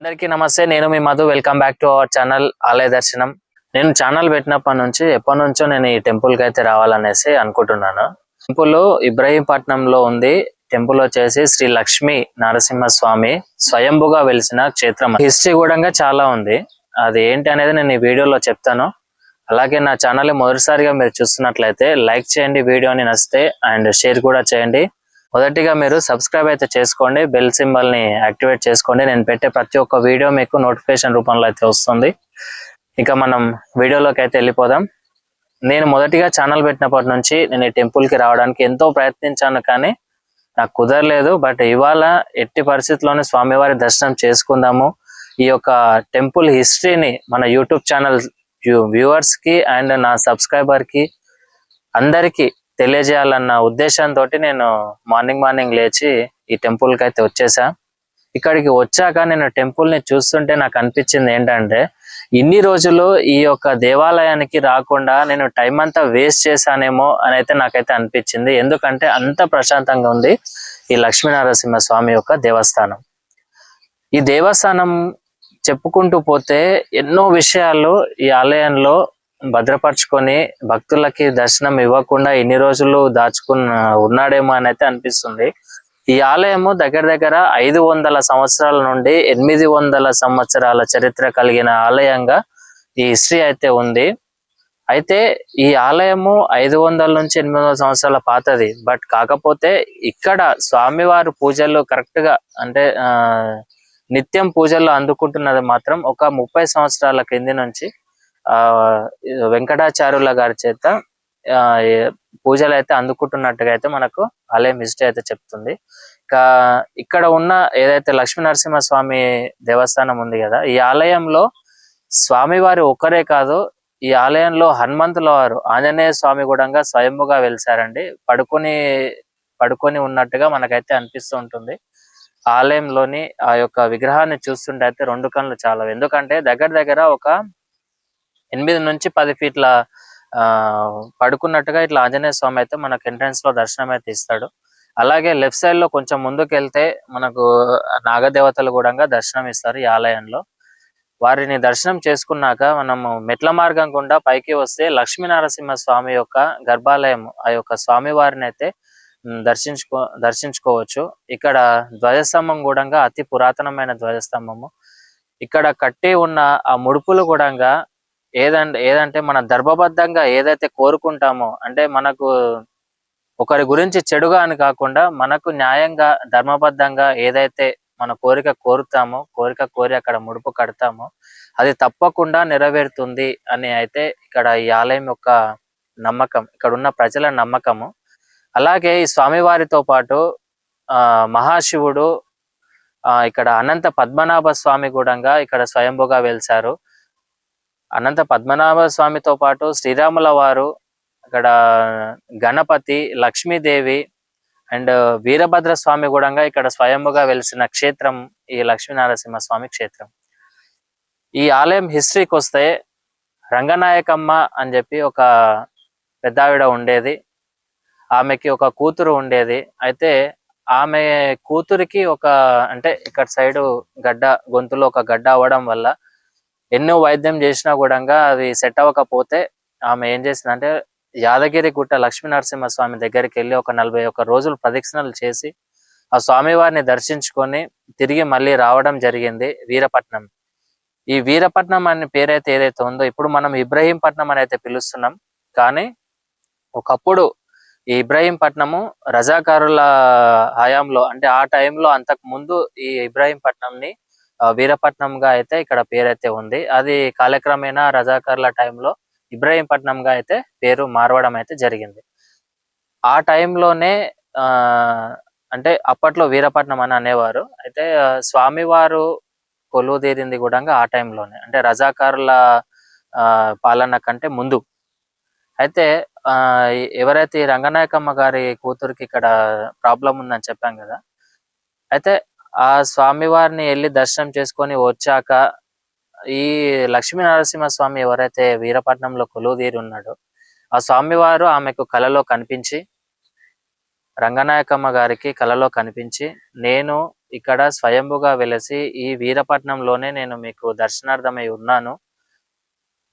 అందరికీ నమస్తే. నేను మీ Madhu. Welcome back to our channel Alaya Darshanam. నేను ఛానల్ ఎప్పటి నుంచో నేను ఈ టెంపుల్ కి అయితే రావాలనేసి అనుకుంటున్నాను. టెంపుల్ ఇబ్రహీంపట్నంలో ఉంది. టెంపుల్ వచ్చేసి శ్రీ లక్ష్మీ నరసింహస్వామి స్వయంభుగా వెలిసిన క్షేత్రం. హిస్టరీ కూడా చాలా ఉంది. అది ఏంటి అనేది నేను ఈ వీడియోలో చెప్తాను. అలాగే నా ఛానల్ మొదటిసారిగా మీరు చూస్తున్నట్లయితే లైక్ చేయండి, వీడియోని నచ్చితే, అండ్ షేర్ కూడా చేయండి. మొదటిగా మీరు సబ్స్క్రైబ్ అయితే చేసుకోండి, బెల్ సింబల్ ని యాక్టివేట్ చేసుకోండి. నేను పెట్టే ప్రతి ఒక్క వీడియో మీకు నోటిఫికేషన్ రూపంలో అయితే వస్తుంది. ఇక మనం వీడియోలోకి అయితే వెళ్ళిపోదాం. నేను మొదటిగా ఛానల్ పెట్టినప్పటి నుంచి నేను ఈ టెంపుల్ కి రావడానికి ఎంతో ప్రయత్నించాను, కానీ నాకు కుదరలేదు. బట్ ఇవాళ ఎట్టి పరిస్థితుల్లోనే స్వామివారి దర్శనం చేసుకుందాము. ఈ యొక్క టెంపుల్ హిస్టరీని మన యూట్యూబ్ ఛానల్ వ్యూవర్స్ కి అండ్ నా సబ్స్క్రైబర్ కి అందరికి తెలియజేయాలన్న ఉద్దేశంతో నేను మార్నింగ్ లేచి ఈ టెంపుల్ కి అయితే వచ్చేసా. ఇక్కడికి వచ్చాక నేను టెంపుల్ ని చూస్తుంటే నాకు అనిపించింది ఏంటంటే, ఇన్ని రోజులు ఈ యొక్క దేవాలయానికి రాకుండా నేను టైం అంతా వేస్ట్ చేశానేమో అని అయితే నాకైతే అనిపించింది. ఎందుకంటే అంత ప్రశాంతంగా ఉంది ఈ లక్ష్మీనరసింహ స్వామి యొక్క దేవస్థానం. ఈ దేవస్థానం చెప్పుకుంటూ పోతే ఎన్నో విషయాలు ఈ ఆలయంలో భద్రపరుచుకొని భక్తులకి దర్శనం ఇవ్వకుండా ఇన్ని రోజులు ఉన్నాడేమో అని అయితే అనిపిస్తుంది. ఈ ఆలయము దగ్గర 500 సంవత్సరాల నుండి 800 సంవత్సరాల చరిత్ర కలిగిన ఆలయంగా ఈ హిస్టరీ అయితే ఉంది. అయితే ఈ ఆలయము 500 నుంచి 800 సంవత్సరాల పాతది. బట్ కాకపోతే ఇక్కడ స్వామివారు పూజలు కరెక్ట్ గా అంటే నిత్యం పూజల్లో అందుకుంటున్నది మాత్రం ఒక 30 సంవత్సరాల కింది నుంచి వెంకటాచార్యుల గారి చేత పూజలు అయితే అందుకుంటున్నట్టుగా అయితే మనకు ఆలయం హిస్టరీ అయితే చెప్తుంది. ఇక్కడ ఉన్న ఏదైతే లక్ష్మీ నరసింహ స్వామి దేవస్థానం ఉంది కదా, ఈ ఆలయంలో స్వామివారి ఒక్కరే కాదు, ఈ ఆలయంలో హనుమంతుల వారు ఆంజనేయ స్వామి కూడా స్వయంభుగా వెలిసారండి. పడుకొని ఉన్నట్టుగా మనకైతే అనిపిస్తూ ఉంటుంది. ఆలయంలోని ఆ యొక్క విగ్రహాన్ని చూస్తుంటే అయితే 2 కళ్ళు చాలవు. ఎందుకంటే దగ్గర ఒక 8 నుంచి 10 ఫీట్ల పడుకున్నట్టుగా ఇట్లా ఆంజనేయ స్వామి అయితే మనకు ఎంట్రన్స్ లో దర్శనం అయితే ఇస్తాడు. అలాగే లెఫ్ట్ సైడ్ లో కొంచెం ముందుకు వెళ్తే మనకు నాగదేవతలు కూడా దర్శనం ఇస్తారు ఈ ఆలయంలో. వారిని దర్శనం చేసుకున్నాక మనము మెట్ల మార్గం గుండా పైకి వస్తే లక్ష్మీ నరసింహ స్వామి యొక్క గర్భాలయం, ఆ యొక్క స్వామి వారిని అయితే దర్శించుకోవచ్చు. ఇక్కడ ధ్వజస్తంభం కూడా అతి పురాతనమైన ధ్వజస్తంభము. ఇక్కడ కట్టి ఉన్న ఆ ముడుపులు కూడా ఏదంటే మన ధర్మబద్ధంగా ఏదైతే కోరుకుంటామో, అంటే మనకు ఒకరి గురించి చెడుగా అని కాకుండా మనకు న్యాయంగా ధర్మబద్ధంగా ఏదైతే మన కోరిక కోరి అక్కడ ముడుపు కడతామో అది తప్పకుండా నెరవేరుతుంది అని అయితే ఇక్కడ ఈ ఆలయం యొక్క నమ్మకం, ఇక్కడ ఉన్న ప్రజల నమ్మకము. అలాగే ఈ స్వామివారితో పాటు మహాశివుడు, ఇక్కడ అనంత పద్మనాభ స్వామి కూడా ఇక్కడ స్వయంభుగా వెలిసారు. అనంత పద్మనాభ స్వామితో పాటు శ్రీరాముల వారు, ఇక్కడ గణపతి, లక్ష్మీదేవి అండ్ వీరభద్ర స్వామి కూడా ఇక్కడ స్వయంభుగా వెలిసిన క్షేత్రం ఈ లక్ష్మీనరసింహ స్వామి క్షేత్రం. ఈ ఆలయం హిస్టరీకి వస్తే రంగనాయకమ్మ అని చెప్పి ఒక పెద్దావిడ ఉండేది. ఆమెకి ఒక కూతురు ఉండేది. అయితే ఆమె కూతురికి అంటే ఇక్కడ సైడు గొంతులో ఒక గడ్డ అవ్వడం వల్ల ఎన్నో వైద్యం చేసినా కూడా అది సెట్ అవ్వకపోతే ఆమె ఏం చేసిందంటే యాదగిరి గుట్ట లక్ష్మీ నరసింహ స్వామి దగ్గరికి వెళ్ళి ఒక 41 రోజులు ప్రదక్షిణలు చేసి ఆ స్వామివారిని దర్శించుకొని తిరిగి మళ్ళీ రావడం జరిగింది వీరపట్నం. ఈ వీరపట్నం అనే పేరైతే ఏదైతే ఉందో ఇప్పుడు మనం ఇబ్రహీంపట్నం అని అయితే పిలుస్తున్నాం. కానీ ఒకప్పుడు ఈ ఇబ్రహీంపట్నము రజాకారుల హయాంలో, అంటే ఆ టైంలో అంతకు ముందు ఈ ఇబ్రహీంపట్నంని వీరపట్నంగా అయితే ఇక్కడ పేరైతే ఉంది. అది కాలక్రమేణా రజాకారుల టైంలో ఇబ్రహీంపట్నంగా అయితే పేరు మారవడం అయితే జరిగింది. ఆ టైంలోనే అంటే అప్పట్లో వీరపట్నం అని అనేవారు. అయితే స్వామివారు కొలువుదీరింది కూడా ఆ టైంలోనే, అంటే రజాకారుల పాలన కంటే ముందు. అయితే ఎవరైతే రంగనాయకమ్మ గారి కూతురికి ఇక్కడ ప్రాబ్లం ఉందని చెప్పాం కదా, అయితే ఆ స్వామివారిని వెళ్ళి దర్శనం చేసుకొని వచ్చాక ఈ లక్ష్మీ నరసింహ స్వామి ఎవరైతే వీరపట్నంలో కొలువుదీరి ఉన్నాడో ఆ స్వామివారు ఆమెకు కలలో కనిపించి, రంగనాయకమ్మ గారికి కలలో కనిపించి, నేను ఇక్కడ స్వయంభుగా వెలసి ఈ వీరపట్నంలోనే నేను మీకు దర్శనార్థమై ఉన్నాను.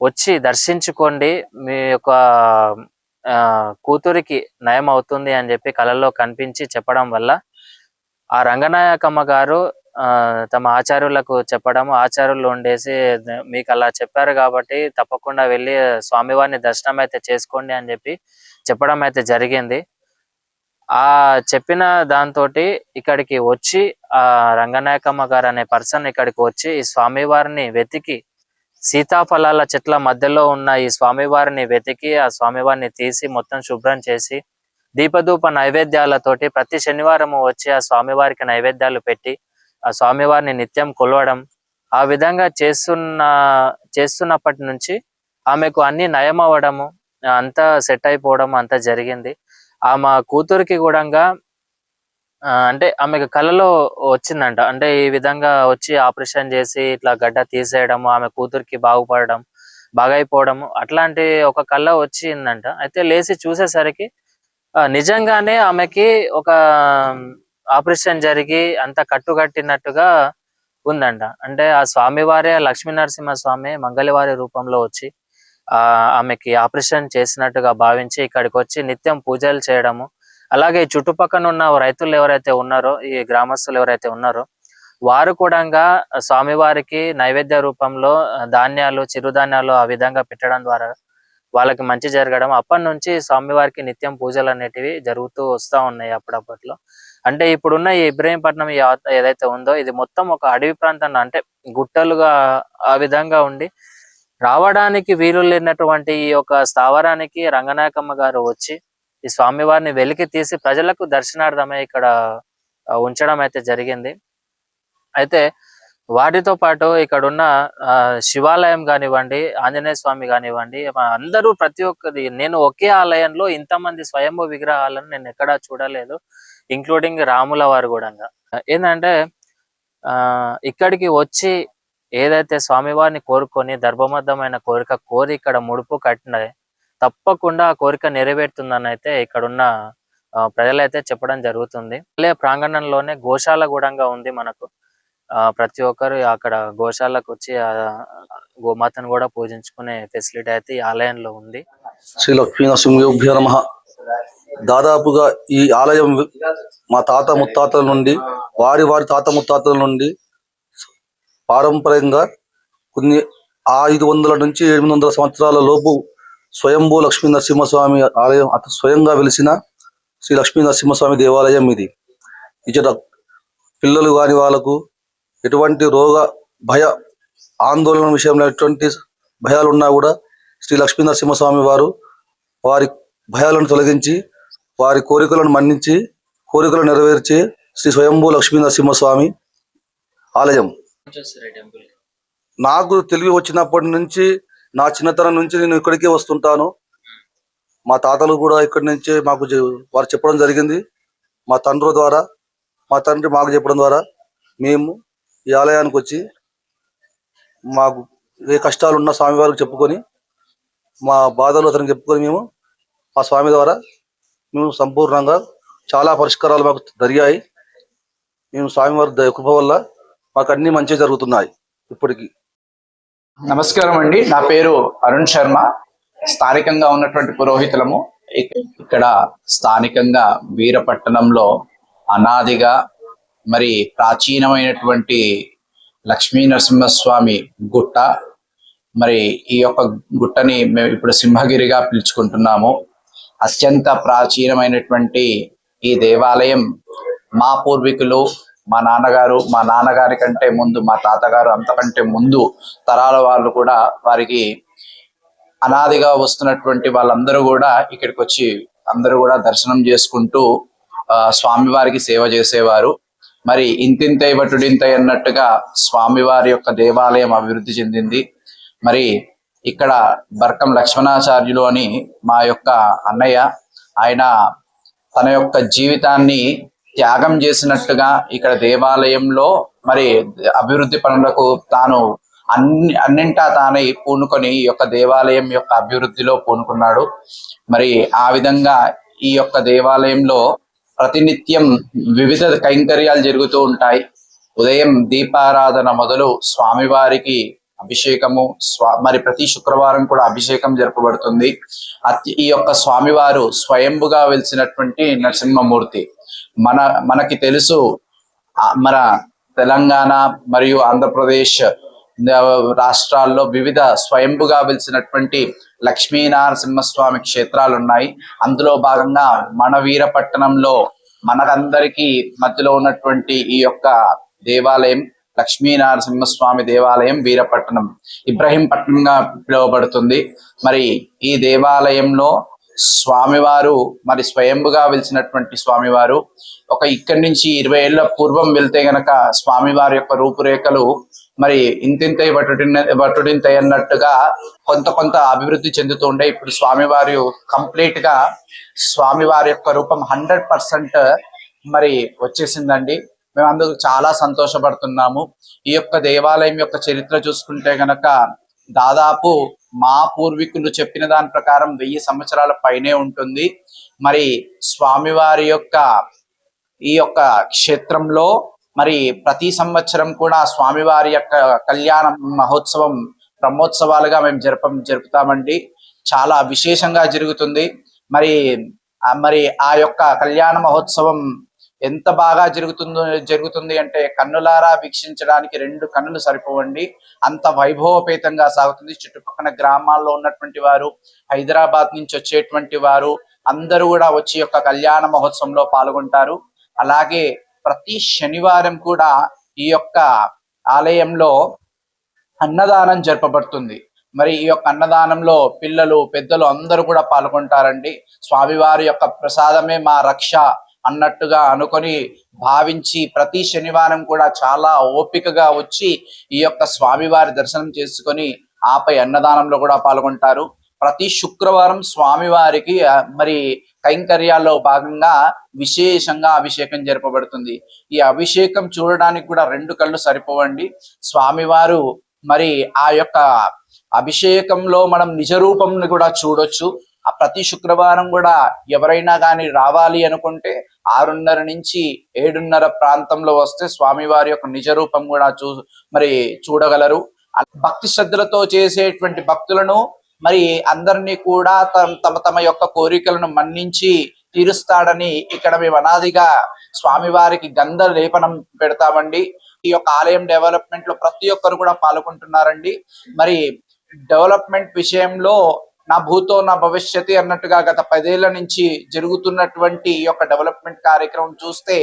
వచ్చి దర్శించుకోండి. మీ యొక్క కూతురికి నయం అవుతుంది అని చెప్పి కళల్లో కనిపించి చెప్పడం వల్ల ఆ రంగనాయకమ్మ గారు తమ ఆచార్యులకు చెప్పడం, ఆచార్యులు ఉండేసి మీకు అలా చెప్పారు కాబట్టి తప్పకుండా వెళ్ళి స్వామివారిని దర్శనం అయితే చేసుకోండి అని చెప్పి చెప్పడం అయితే జరిగింది. ఆ చెప్పిన దాంతోటి ఇక్కడికి వచ్చి ఆ రంగనాయకమ్మ గారు అనే పర్సన్ ఇక్కడికి వచ్చి ఈ స్వామివారిని వెతికి సీతాఫలాల చెట్ల మధ్యలో ఉన్న ఈ స్వామివారిని వెతికి ఆ స్వామివారిని తీసి మొత్తం శుభ్రం చేసి దీపధూప నైవేద్యాలతోటి ప్రతి శనివారం వచ్చి ఆ స్వామివారికి నైవేద్యాలు పెట్టి ఆ స్వామివారిని నిత్యం కొలవడం, ఆ విధంగా చేస్తున్నప్పటి నుంచి ఆమెకు అన్ని నయం అవ్వడము, అంతా సెట్ అయిపోవడం అంతా జరిగింది. మా కూతురికి కూడా అంటే ఆమెకు కలలో వచ్చిందంట. అంటే ఈ విధంగా వచ్చి ఆపరేషన్ చేసి ఇట్లా గడ్డ తీసేయడము, ఆమె కూతురికి బాగైపోవడము అట్లాంటి ఒక కళ వచ్చిందంట. అయితే లేచి చూసేసరికి నిజంగానే ఆమెకి ఒక ఆపరేషన్ జరిగి అంత కట్టుకట్టినట్టుగా ఉందంట. అంటే ఆ స్వామివారే లక్ష్మీ నరసింహ స్వామి మంగళవారి రూపంలో వచ్చి ఆమెకి ఆపరేషన్ చేసినట్టుగా భావించి ఇక్కడికి వచ్చి నిత్యం పూజలు చేయడము, అలాగే చుట్టుపక్కల ఉన్న రైతులు ఎవరైతే ఉన్నారో, ఈ గ్రామస్తులు ఎవరైతే ఉన్నారో వారు కూడా స్వామివారికి నైవేద్య రూపంలో ధాన్యాలు, చిరుధాన్యాలు ఆ విధంగా పెట్టడం ద్వారా వాళ్ళకి మంచి జరగడం, అప్పటి నుంచి స్వామివారికి నిత్యం పూజలు అనేటివి జరుగుతూ వస్తూ ఉన్నాయి అప్పుడప్పట్లో. అంటే ఇప్పుడున్న ఈ ఇబ్రహీంపట్నం ఏదైతే ఉందో ఇది మొత్తం ఒక అడవి ప్రాంతంలో, అంటే గుట్టలుగా ఆ విధంగా ఉండి రావడానికి వీలు లేనటువంటి ఈ యొక్క స్థావరానికి రంగనాయకమ్మ గారు వచ్చి ఈ స్వామివారిని వెలికి తీసి ప్రజలకు దర్శనార్థమై ఇక్కడ ఉంచడం అయితే జరిగింది. అయితే వాటితో పాటు ఇక్కడ ఉన్న శివాలయం కానివ్వండి, ఆంజనేయ స్వామి కానివ్వండి, అందరూ ప్రతి ఒక్కరి, నేను ఒకే ఆలయంలో ఇంతమంది స్వయంభూ విగ్రహాలను నేను ఎక్కడా చూడలేదు, ఇంక్లూడింగ్ రాముల వారు కూడా. ఏంటంటే ఇక్కడికి వచ్చి ఏదైతే స్వామివారిని కోరుకొని ధర్మబద్ధమైన కోరిక కోరి ఇక్కడ ముడుపు కట్టిన తప్పకుండా ఆ కోరిక నెరవేరుతుందని అయితే ఇక్కడున్న ప్రజలైతే చెప్పడం జరుగుతుంది. ప్రాంగణంలోనే గోశాల కూడా ఉంది మనకు. ప్రతి ఒక్కరు అక్కడ గోశాలకు వచ్చి గోమాతను కూడా పూజించుకునే ఫెసిలిటీ అయితే ఈ ఆలయంలో ఉంది. శ్రీ లక్ష్మీనరసింహభ్యో నమః. దాదాపుగా ఈ ఆలయం మా తాత ముత్తాతల నుండి, వారి తాత ముత్తాతల నుండి పారంపర్యంగా కొన్ని 500 నుంచి 800 సంవత్సరాల లోపు స్వయంభూ లక్ష్మీ నరసింహస్వామి ఆలయం, స్వయంగా వెలిసిన శ్రీ లక్ష్మీ నరసింహస్వామి దేవాలయం ఇది. ఇచ్చట పిల్లలు కాని వాళ్ళకు ఎటువంటి రోగ భయ ఆందోళన విషయంలో ఎటువంటి భయాలు ఉన్నా కూడా శ్రీ లక్ష్మీ నరసింహస్వామి వారు వారి భయాలను తొలగించి వారి కోరికలను మన్నించి కోరికలు నెరవేర్చే శ్రీ స్వయంభూ లక్ష్మీ నరసింహస్వామి ఆలయం. నాకు తెలివి వచ్చినప్పటి నుంచి, నా చిన్నతనం నుంచి నేను ఇక్కడికే వస్తుంటాను. మా తాతలు కూడా ఇక్కడి నుంచే మాకు వారు చెప్పడం జరిగింది. మా తండ్రి మాకు చెప్పడం ద్వారా మేము ఈ ఆలయానికి వచ్చి మాకు ఏ కష్టాలు ఉన్నా స్వామివారికి చెప్పుకొని, మా బాధలు అతనికి చెప్పుకొని మేము మా స్వామి ద్వారా మేము సంపూర్ణంగా చాలా పరిష్కారాలు మాకు జరిగాయి. మేము స్వామివారి కృప వల్ల మాకు అన్ని మంచి జరుగుతున్నాయి ఇప్పటికి. నమస్కారం అండి, నా పేరు అరుణ్ శర్మ. స్థానికంగా ఉన్నటువంటి పురోహితులము. ఇక్కడ స్థానికంగా వీరపట్టణంలో అనాదిగా మరి ప్రాచీనమైనటువంటి లక్ష్మీ నరసింహస్వామి గుట్ట. మరి ఈ యొక్క గుట్టని మేము ఇప్పుడు సింహగిరిగా పిలుచుకుంటున్నాము. అత్యంత ప్రాచీనమైనటువంటి ఈ దేవాలయం మా పూర్వీకులు, మా నాన్నగారి కంటే ముందు, మా తాతగారు అంతకంటే ముందు తరాల వాళ్ళు కూడా, వారికి అనాదిగా వస్తున్నటువంటి వాళ్ళందరూ కూడా ఇక్కడికి వచ్చి అందరూ కూడా దర్శనం చేసుకుంటూ స్వామివారికి సేవ చేసేవారు. మరి ఇంతింతై వటుడింతై అన్నట్టుగా స్వామివారి యొక్క దేవాలయం అభివృద్ధి చెందింది. మరి ఇక్కడ బర్కం లక్ష్మణాచార్యులు అని మా యొక్క అన్నయ్య, ఆయన తన యొక్క జీవితాన్ని త్యాగం చేసినట్టుగా ఇక్కడ దేవాలయంలో మరి అభివృద్ధి పనులకు తాను అన్నింటా తానై పూనుకొని ఈ యొక్క దేవాలయం యొక్క అభివృద్ధిలో పూనుకున్నాడు. మరి ఆ విధంగా ఈ యొక్క దేవాలయంలో ప్రతినిత్యం వివిధ కైంకర్యాలు జరుగుతూ ఉంటాయి. ఉదయం దీపారాధన మొదలు స్వామివారికి అభిషేకము మరి ప్రతి శుక్రవారం కూడా అభిషేకం జరపబడుతుంది. ఈ యొక్క స్వామివారు స్వయంభుగా వెలిసినటువంటి నరసింహమూర్తి. మనకి తెలుసు మన తెలంగాణ మరియు ఆంధ్రప్రదేశ్ రాష్ట్రాల్లో వివిధ స్వయంభుగా వెలిసినటువంటి లక్ష్మీనరసింహస్వామి క్షేత్రాలు ఉన్నాయి. అందులో భాగంగా మన వీరపట్టణంలో మనకందరికీ మధ్యలో ఉన్నటువంటి ఈ యొక్క దేవాలయం లక్ష్మీనరసింహస్వామి దేవాలయం వీరపట్టణం ఇబ్రహీంపట్నంగా పిలువబడుతుంది. మరి ఈ దేవాలయంలో స్వామివారు మరి స్వయంభుగా వెలిసినటువంటి స్వామివారు ఇక్కడి నుంచి 20 ఏళ్ల పూర్వం వెళ్తే గనక స్వామివారి యొక్క రూపురేఖలు మరి ఇంతింతై వటుడింతై అన్నట్టుగా కొంత అభివృద్ధి చెందుతూ ఉండే. ఇప్పుడు స్వామివారి కంప్లీట్ గా స్వామివారి యొక్క రూపం 100% మరి వచ్చేసిందండి. మేము అందుకు చాలా సంతోషపడుతున్నాము. ఈ యొక్క దేవాలయం యొక్క చరిత్ర చూసుకుంటే గనక దాదాపు మా పూర్వీకులు చెప్పిన దాని ప్రకారం 1000 సంవత్సరాల పైనే ఉంటుంది. మరి స్వామివారి యొక్క ఈ యొక్క క్షేత్రంలో మరి ప్రతి సంవత్సరం కూడా స్వామివారి యొక్క కళ్యాణ మహోత్సవం బ్రహ్మోత్సవాలుగా మేము జరుపుతామండి. చాలా విశేషంగా జరుగుతుంది. మరి ఆ యొక్క కళ్యాణ మహోత్సవం ఎంత బాగా జరుగుతుంది అంటే కన్నులారా వీక్షించడానికి 2 కన్నులు సరిపోవండి. అంత వైభవపేతంగా సాగుతుంది. చుట్టుపక్కల గ్రామాల్లో ఉన్నటువంటి వారు, హైదరాబాద్ నుంచి వచ్చేటువంటి వారు అందరూ కూడా వచ్చి యొక్క కళ్యాణ మహోత్సవంలో పాల్గొంటారు. అలాగే ప్రతి శనివారం కూడా ఈ యొక్క ఆలయంలో అన్నదానం జరపబడుతుంది. మరి ఈ యొక్క అన్నదానంలో పిల్లలు పెద్దలు అందరూ కూడా పాల్గొంటారండి. స్వామివారి యొక్క ప్రసాదమే మా రక్ష అన్నట్టుగా అనుకొని భావించి ప్రతి శనివారం కూడా చాలా ఓపికగా వచ్చి ఈ యొక్క స్వామివారి దర్శనం చేసుకొని ఆపై అన్నదానంలో కూడా పాల్గొంటారు. ప్రతి శుక్రవారం స్వామివారికి మరి కైంకర్యాల్లో భాగంగా విశేషంగా అభిషేకం జరపబడుతుంది. ఈ అభిషేకం చూడడానికి కూడా 2 కళ్ళు సరిపోవండి. స్వామివారు మరి ఆ యొక్క అభిషేకంలో మనం నిజ రూపంని కూడా చూడొచ్చు. ప్రతి శుక్రవారం కూడా ఎవరైనా కానీ రావాలి అనుకుంటే 6:30 నుంచి 7:30 ప్రాంతంలో వస్తే స్వామివారి యొక్క నిజ రూపం కూడా చూడగలరు. భక్తి శ్రద్ధలతో చేసేటువంటి భక్తులను మరి అందరినీ కూడా తమ యొక్క కోరికలను మన్నించి తీరుస్తాడని ఇక్కడ మేము అనాదిగా స్వామివారికి గంధ లేపనం పెడతామండి. ఈ యొక్క ఆలయం డెవలప్మెంట్ లో ప్రతి ఒక్కరు కూడా పాల్గొంటున్నారండి. మరి డెవలప్మెంట్ విషయంలో నా భూతో నా భవిష్యత్తు అన్నట్టుగా గత 10 ఏళ్ల నుంచి జరుగుతున్నటువంటి ఈ యొక్క డెవలప్మెంట్ కార్యక్రమం చూస్తే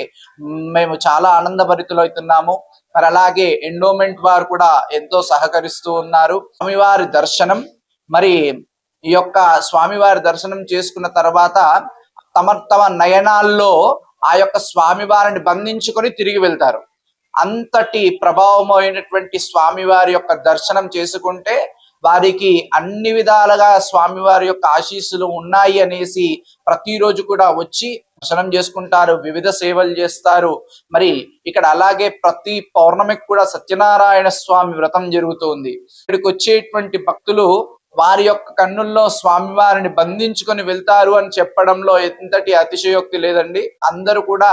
మేము చాలా ఆనందభరితులవుతున్నాము. మరి అలాగే ఎండోమెంట్ వారు కూడా ఎంతో సహకరిస్తూ ఉన్నారు. స్వామివారి దర్శనం మరి ఈ యొక్క స్వామివారి దర్శనం చేసుకున్న తర్వాత తమ నయనాల్లో ఆ యొక్క స్వామివారిని బంధించుకొని తిరిగి వెళ్తారు. అంతటి ప్రభావమైనటువంటి స్వామివారి యొక్క దర్శనం చేసుకుంటే వారికి అన్ని విధాలుగా స్వామివారి యొక్క ఆశీస్సులు ఉన్నాయి అనేసి ప్రతిరోజు కూడా వచ్చి దర్శనం చేసుకుంటారు, వివిధ సేవలు చేస్తారు. మరి ఇక్కడ అలాగే ప్రతి పౌర్ణమికి కూడా సత్యనారాయణ స్వామి వ్రతం జరుగుతుంది. ఇక్కడికి వచ్చేటువంటి భక్తులు వారి యొక్క కన్నుల్లో స్వామివారిని బంధించుకొని వెళ్తారు అని చెప్పడంలో ఎంతటి అతిశయోక్తి లేదండి. అందరూ కూడా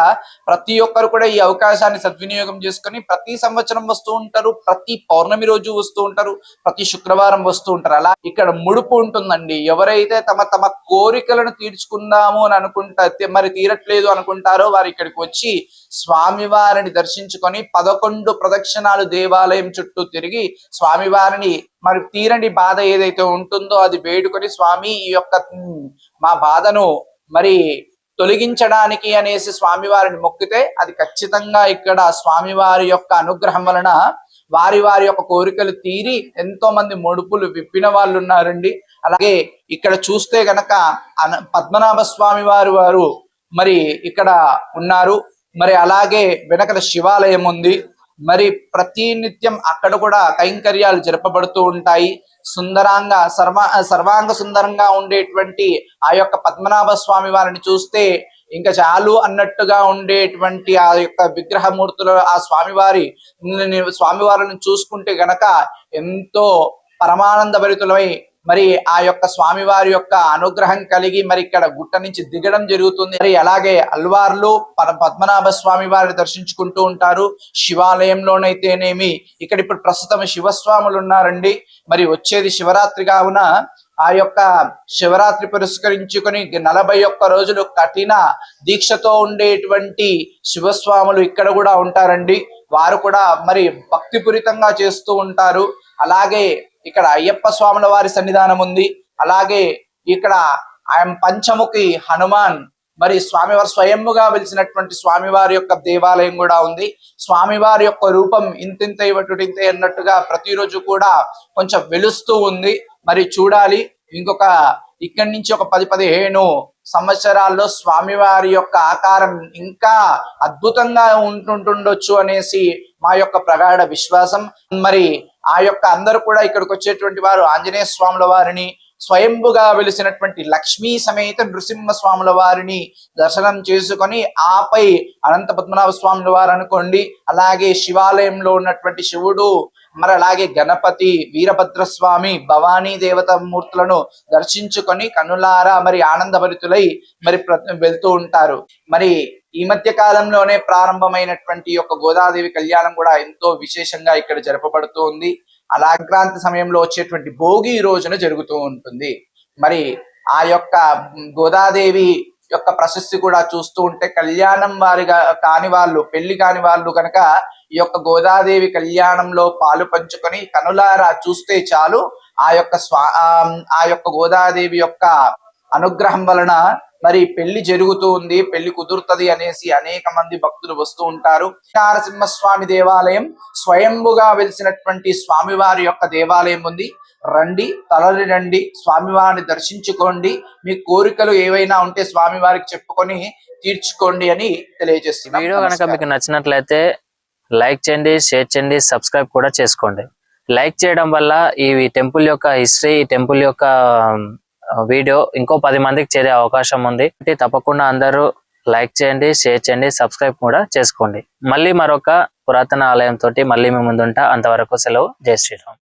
ప్రతి ఒక్కరు కూడా ఈ అవకాశాన్ని సద్వినియోగం చేసుకొని ప్రతి సంవత్సరం వస్తూ ఉంటారు, ప్రతి పౌర్ణమి రోజు వస్తూ ఉంటారు, ప్రతి శుక్రవారం వస్తూ ఉంటారు. అలా ఇక్కడ ముడుపు ఉంటుందండి. ఎవరైతే తమ కోరికలను తీర్చుకుందాము అని మరి తీరట్లేదు అనుకుంటారో వారు ఇక్కడికి వచ్చి స్వామివారిని దర్శించుకొని 11 ప్రదక్షిణాలు దేవాలయం చుట్టూ తిరిగి స్వామివారిని మరి తీరని బాధ ఏదైతే ఉంటుందో అది వేడుకొని స్వామి ఈ యొక్క మా బాధను మరి తొలగించడానికి అనేసి స్వామివారిని మొక్కితే అది ఖచ్చితంగా ఇక్కడ స్వామివారి యొక్క అనుగ్రహం వలన వారి యొక్క కోరికలు తీరి ఎంతో మంది ముడుపులు విప్పిన వాళ్ళు ఉన్నారండి. అలాగే ఇక్కడ చూస్తే గనక పద్మనాభ స్వామి వారు మరి ఇక్కడ ఉన్నారు. మరి అలాగే వెనకల శివాలయం ఉంది. మరి ప్రతి నిత్యం అక్కడ కూడా కైంకర్యాలు జరపబడుతూ ఉంటాయి. సర్వాంగ సుందరంగా ఉండేటువంటి ఆ యొక్క పద్మనాభ స్వామి వారిని చూస్తే ఇంకా చాలు అన్నట్టుగా ఉండేటువంటి ఆ యొక్క విగ్రహమూర్తులు ఆ స్వామివారిని చూసుకుంటే గనక ఎంతో పరమానంద భరితులమై మరి ఆ యొక్క స్వామివారి యొక్క అనుగ్రహం కలిగి మరి ఇక్కడ గుట్ట నుంచి దిగడం జరుగుతుంది. మరి అలాగే అల్వార్లు పద్మనాభ స్వామి వారిని దర్శించుకుంటూ ఉంటారు. శివాలయంలోనైతేనేమి ఇక్కడ ఇప్పుడు ప్రస్తుతం శివస్వాములు ఉన్నారండి. మరి వచ్చేది శివరాత్రి కావున ఆ యొక్క శివరాత్రి పురస్కరించుకొని 41 రోజులు కఠిన దీక్షతో ఉండేటువంటి శివస్వాములు ఇక్కడ కూడా ఉంటారండి. వారు కూడా మరి భక్తిపూరితంగా చేస్తూ ఉంటారు. అలాగే ఇక్కడ అయ్యప్ప స్వాముల వారి సన్నిధానం ఉంది. అలాగే ఇక్కడ ఆయన పంచముఖి హనుమాన్ మరి స్వామివారు స్వయంగా వెలిసినటువంటి స్వామివారి యొక్క దేవాలయం కూడా ఉంది. స్వామివారి యొక్క రూపం ఇంతింత ఇవటింతే అన్నట్టుగా ప్రతిరోజు కూడా కొంచెం వెలుస్తూ ఉంది. మరి చూడాలి. ఇంకొక ఇక్కడి నుంచి ఒక 10-15 సంవత్సరాల్లో స్వామివారి యొక్క ఆకారం ఇంకా అద్భుతంగా ఉంటుండొచ్చు అనేసి మా యొక్క ప్రగాఢ విశ్వాసం. మరి ఆ యొక్క అందరూ కూడా ఇక్కడికి వచ్చేటువంటి వారు ఆంజనేయ స్వాముల వారిని, స్వయంభుగా వెలిసినటువంటి లక్ష్మీ సమేత నృసింహ స్వాముల వారిని దర్శనం చేసుకొని ఆపై అనంత పద్మనాభ స్వాముల వారు అనుకోండి, అలాగే శివాలయంలో ఉన్నటువంటి శివుడు, మరి అలాగే గణపతి, వీరభద్రస్వామి, భవానీ దేవత మూర్తులను దర్శించుకొని కన్నులారా మరి ఆనందభరితులై మరి వెళ్తూ ఉంటారు. మరి ఈ మధ్య కాలంలోనే ప్రారంభమైనటువంటి యొక్క గోదాదేవి కళ్యాణం కూడా ఎంతో విశేషంగా ఇక్కడ జరపబడుతూ ఉంది. అలాగ్రాంతి సమయంలో వచ్చేటువంటి భోగి రోజున జరుగుతూ ఉంటుంది. మరి ఆ యొక్క గోదాదేవి యొక్క ప్రశస్తి కూడా చూస్తూ ఉంటే కళ్యాణం వారిగా కాని వాళ్ళు, పెళ్లి కాని వాళ్ళు కనుక ఈ యొక్క గోదాదేవి కళ్యాణంలో పాలు పంచుకొని కనులారా చూస్తే చాలు ఆ యొక్క గోదాదేవి యొక్క అనుగ్రహం వలన మరి పెళ్లి జరుగుతూ ఉంది, పెళ్లి కుదురుతుంది అనేసి అనేక మంది భక్తులు వస్తూ ఉంటారు. నరసింహస్వామి దేవాలయం స్వయంభుగా వెలిసినటువంటి స్వామివారి యొక్క దేవాలయం ఉంది. రండి, తరలి రండి, స్వామివారిని దర్శించుకోండి. మీ కోరికలు ఏవైనా ఉంటే స్వామివారికి చెప్పుకొని తీర్చుకోండి అని తెలియజేస్తున్నాను. వీడియో కనుక మీకు నచ్చినట్లయితే లైక్ చేయండి, షేర్ చేయండి, సబ్స్క్రైబ్ కూడా చేసుకోండి. లైక్ చేయడం వల్ల ఈ టెంపుల్ యొక్క హిస్టరీ, ఈ టెంపుల్ యొక్క వీడియో ఇంకో 10 మందికి చేరే అవకాశం ఉంది. తప్పకుండా అందరూ లైక్ చేయండి, షేర్ చేయండి, సబ్స్క్రైబ్ కూడా చేసుకోండి. మళ్ళీ మరొక పురాతన ఆలయం తోటి మళ్ళీ మీ ముందుంటా. అంతవరకు సెలవు. జై శ్రీరామ్.